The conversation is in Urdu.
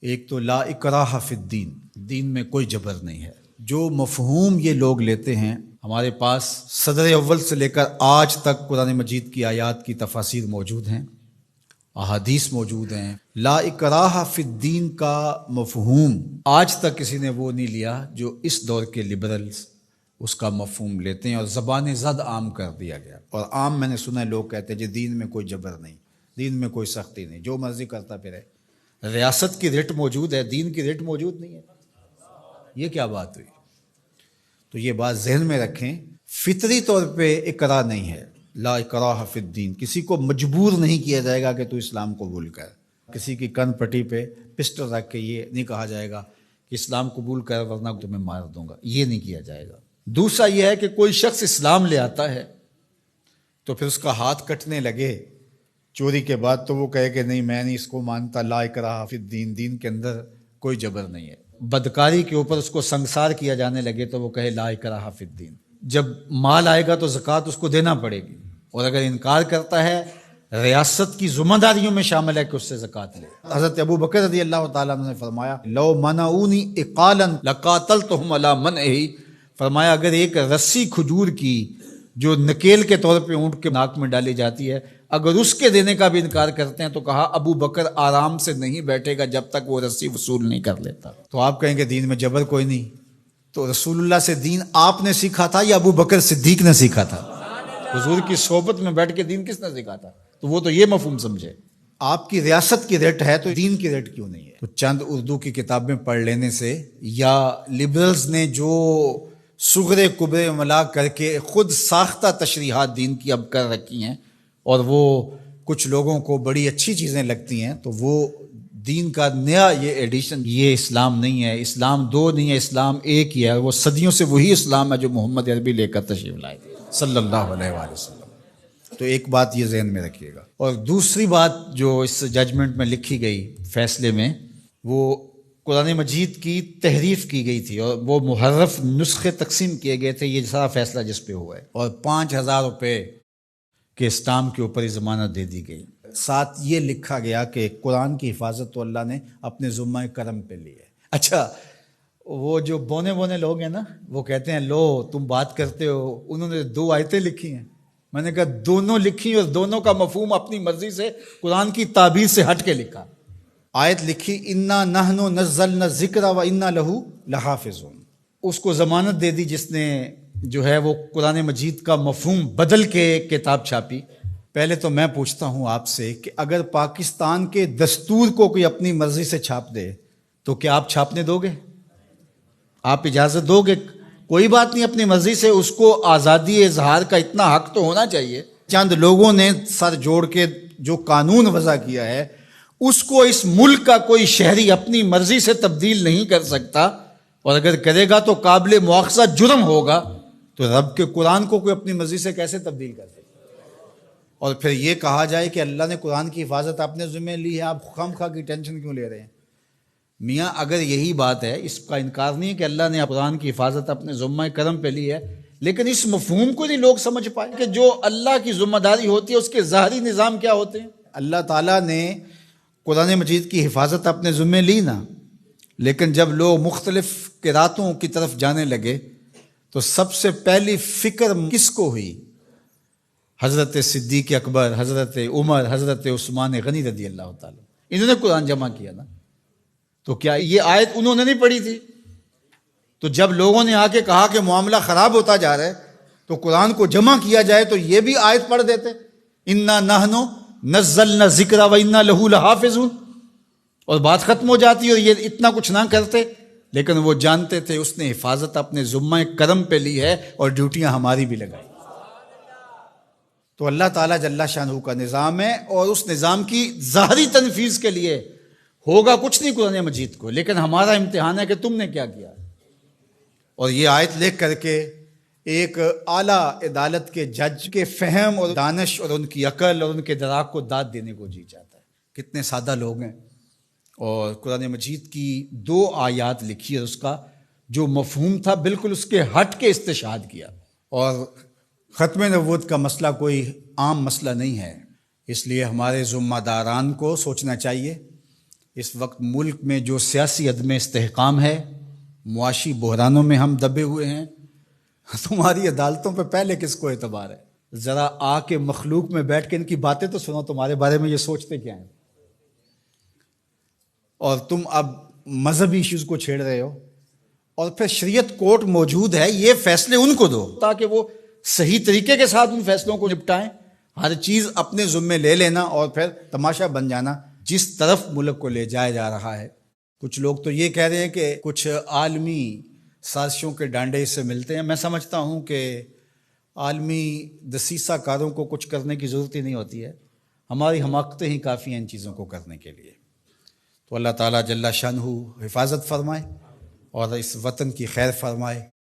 ایک تو لا اکراہ فی الدین، دین میں کوئی جبر نہیں ہے۔ جو مفہوم یہ لوگ لیتے ہیں، ہمارے پاس صدر اول سے لے کر آج تک قرآن مجید کی آیات کی تفاسیر موجود ہیں، احادیث موجود ہیں۔ لا اکراہ فی الدین کا مفہوم آج تک کسی نے وہ نہیں لیا جو اس دور کے لبرلز اس کا مفہوم لیتے ہیں، اور زبان زد عام کر دیا گیا۔ اور عام میں نے سنا ہے لوگ کہتے ہیں جی دین میں کوئی جبر نہیں، دین میں کوئی سختی نہیں، جو مرضی کرتا پھرے۔ ریاست کی رٹ موجود ہے، دین کی رٹ موجود نہیں ہے، یہ کیا بات ہوئی؟ تو یہ بات ذہن میں رکھیں، فطری طور پہ اکراہ نہیں ہے۔ لا اکراہ فی الدین، کسی کو مجبور نہیں کیا جائے گا کہ تو اسلام قبول کر۔ کسی کی کن پٹی پہ پسٹل رکھ کے یہ نہیں کہا جائے گا کہ اسلام قبول کر ورنہ تمہیں مار دوں گا، یہ نہیں کیا جائے گا۔ دوسرا یہ ہے کہ کوئی شخص اسلام لے آتا ہے تو پھر اس کا ہاتھ کٹنے لگے چوری کے بعد تو وہ کہے کہ نہیں میں نہیں اس کو مانتا، لا اکراہ فی الدین، دین کے اندر کوئی جبر نہیں ہے۔ بدکاری کے اوپر اس کو سنگسار کیا جانے لگے تو وہ کہے لا اکراہ فی الدین۔ جب مال آئے گا تو زکوٰۃ اس کو دینا پڑے گی، اور اگر انکار کرتا ہے ریاست کی ذمہ داریوں میں شامل ہے کہ اس سے زکوٰۃ لے۔ حضرت ابو بکر رضی اللہ تعالیٰ عنہ نے فرمایا لو منعونی اقالا لقاتلتہم علی منعہ، فرمایا اگر ایک رسی کھجور کی جو نکیل کے طور پہ اونٹ کے ناک میں ڈالی جاتی ہے، اگر اس کے دینے کا بھی انکار کرتے ہیں تو کہا ابو بکر آرام سے نہیں بیٹھے گا جب تک وہ رسی وصول نہیں کر لیتا۔ تو آپ کہیں گے دین میں جبر کوئی نہیں، تو رسول اللہ سے دین آپ نے سیکھا تھا یا ابو بکر صدیق نے سیکھا تھا؟ حضور کی صحبت میں بیٹھ کے دین کس نے سیکھا تھا؟ تو وہ تو یہ مفہوم سمجھے، آپ کی ریاست کی ریٹ ہے تو دین کی ریٹ کیوں نہیں ہے؟ تو چند اردو کی کتابیں پڑھ لینے سے یا لبرلز نے جو صغرے کبرے ملا کر کے خود ساختہ تشریحات دین کی اب کر رکھی ہیں اور وہ کچھ لوگوں کو بڑی اچھی چیزیں لگتی ہیں، تو وہ دین کا نیا یہ ایڈیشن، یہ اسلام نہیں ہے، اسلام دو نہیں ہے، اسلام ایک ہی ہے، وہ صدیوں سے وہی اسلام ہے جو محمد عربی لے کر تشریف لائے صلی اللہ علیہ وآلہ وسلم۔ تو ایک بات یہ ذہن میں رکھیے گا۔ اور دوسری بات جو اس ججمنٹ میں لکھی گئی، فیصلے میں، وہ قرآن مجید کی تحریف کی گئی تھی اور وہ محرف نسخے تقسیم کیے گئے تھے، یہ سارا فیصلہ جس پہ ہوا ہے، اور 5,000 روپے کے اسٹامپ کے اوپر ضمانت دے دی گئی۔ ساتھ یہ لکھا گیا کہ قرآن کی حفاظت تو اللہ نے اپنے ذمہ کرم پہ لی ہے۔ اچھا، وہ جو بونے لوگ ہیں نا، وہ کہتے ہیں لو تم بات کرتے ہو، انہوں نے 2 آیتیں لکھی ہیں۔ میں نے کہا دونوں لکھی اور دونوں کا مفہوم اپنی مرضی سے قرآن کی تعبیر سے ہٹ کے لکھا۔ آیت لکھی انا نحن نزلنا الذکر و انا لہ لحافظون، اس کو ضمانت دے دی جس نے جو ہے وہ قرآن مجید کا مفہوم بدل کے کتاب چھاپی۔ پہلے تو میں پوچھتا ہوں آپ سے کہ اگر پاکستان کے دستور کو کوئی اپنی مرضی سے چھاپ دے تو کیا آپ چھاپنے دو گے؟ آپ اجازت دو گے؟ کوئی بات نہیں، اپنی مرضی سے، اس کو آزادی اظہار کا اتنا حق تو ہونا چاہیے۔ چند لوگوں نے سر جوڑ کے جو قانون وضع کیا ہے اس کو اس ملک کا کوئی شہری اپنی مرضی سے تبدیل نہیں کر سکتا، اور اگر کرے گا تو قابل مواخذہ جرم ہوگا، تو رب کے قرآن کو کوئی اپنی مرضی سے کیسے تبدیل کر سکتا؟ اور پھر یہ کہا جائے کہ اللہ نے قرآن کی حفاظت اپنے ذمہ لی ہے، آپ خام خواہ کی ٹینشن کیوں لے رہے ہیں؟ میاں اگر یہی بات ہے، اس کا انکار نہیں ہے کہ اللہ نے قرآن کی حفاظت اپنے ذمہ کرم پہ لی ہے، لیکن اس مفہوم کو نہیں لوگ سمجھ پائے کہ جو اللہ کی ذمہ داری ہوتی ہے اس کے ظاہری نظام کیا ہوتے ہیں۔ اللہ تعالیٰ نے قرآن مجید کی حفاظت اپنے ذمہ لی نا، لیکن جب لوگ مختلف قراتوں کی طرف جانے لگے تو سب سے پہلی فکر کس کو ہوئی؟ حضرت صدیق اکبر، حضرت عمر، حضرت عثمان غنی رضی اللہ تعالیٰ، انہوں نے قرآن جمع کیا نا۔ تو کیا یہ آیت انہوں نے نہیں پڑھی تھی؟ تو جب لوگوں نے آ کے کہا کہ معاملہ خراب ہوتا جا رہا ہے تو قرآن کو جمع کیا جائے تو یہ بھی آیت پڑھ دیتے، انا نحن نزلنا الذکر و انا لہ لحافظون، اور بات ختم ہو جاتی اور یہ اتنا کچھ نہ کرتے۔ لیکن وہ جانتے تھے اس نے حفاظت اپنے ذمہ کرم پہ لی ہے اور ڈیوٹیاں ہماری بھی لگائی۔ تو اللہ تعالیٰ جل شانہ کا نظام ہے، اور اس نظام کی ظاہری تنفیذ کے لیے ہوگا کچھ نہیں قرآن مجید کو، لیکن ہمارا امتحان ہے کہ تم نے کیا کیا۔ اور یہ آیت لکھ کر کے ایک اعلیٰ عدالت کے جج کے فہم اور دانش اور ان کی عقل اور ان کے دراک کو داد دینے کو جی چاہتا ہے۔ کتنے سادہ لوگ ہیں، اور قرآن مجید کی 2 آیات لکھی ہے، اس کا جو مفہوم تھا بالکل اس کے ہٹ کے استشہاد کیا۔ اور ختم نبوت کا مسئلہ کوئی عام مسئلہ نہیں ہے، اس لیے ہمارے ذمہ داران کو سوچنا چاہیے، اس وقت ملک میں جو سیاسی عدم استحکام ہے، معاشی بحرانوں میں ہم دبے ہوئے ہیں، تمہاری عدالتوں پہ پہلے کس کو اعتبار ہے؟ ذرا آ کے مخلوق میں بیٹھ کے ان کی باتیں تو سنو، تمہارے بارے میں یہ سوچتے کیا ہیں؟ اور تم اب مذہبی ایشوز کو چھیڑ رہے ہو، اور پھر شریعت کورٹ موجود ہے، یہ فیصلے ان کو دو تاکہ وہ صحیح طریقے کے ساتھ ان فیصلوں کو نپٹائیں۔ ہر چیز اپنے ذمے لے لینا اور پھر تماشا بن جانا جس طرف ملک کو لے جایا جا رہا ہے۔ کچھ لوگ تو یہ کہہ رہے ہیں کہ کچھ عالمی سازشوں کے ڈانڈے اس سے ملتے ہیں۔ میں سمجھتا ہوں کہ عالمی دسیسہ کاروں کو کچھ کرنے کی ضرورت ہی نہیں ہوتی ہے، ہماری حماقتیں ہی کافی ہیں ان چیزوں کو کرنے کے لیے۔ تو اللہ تعالیٰ جل شانہ حفاظت فرمائے اور اس وطن کی خیر فرمائے۔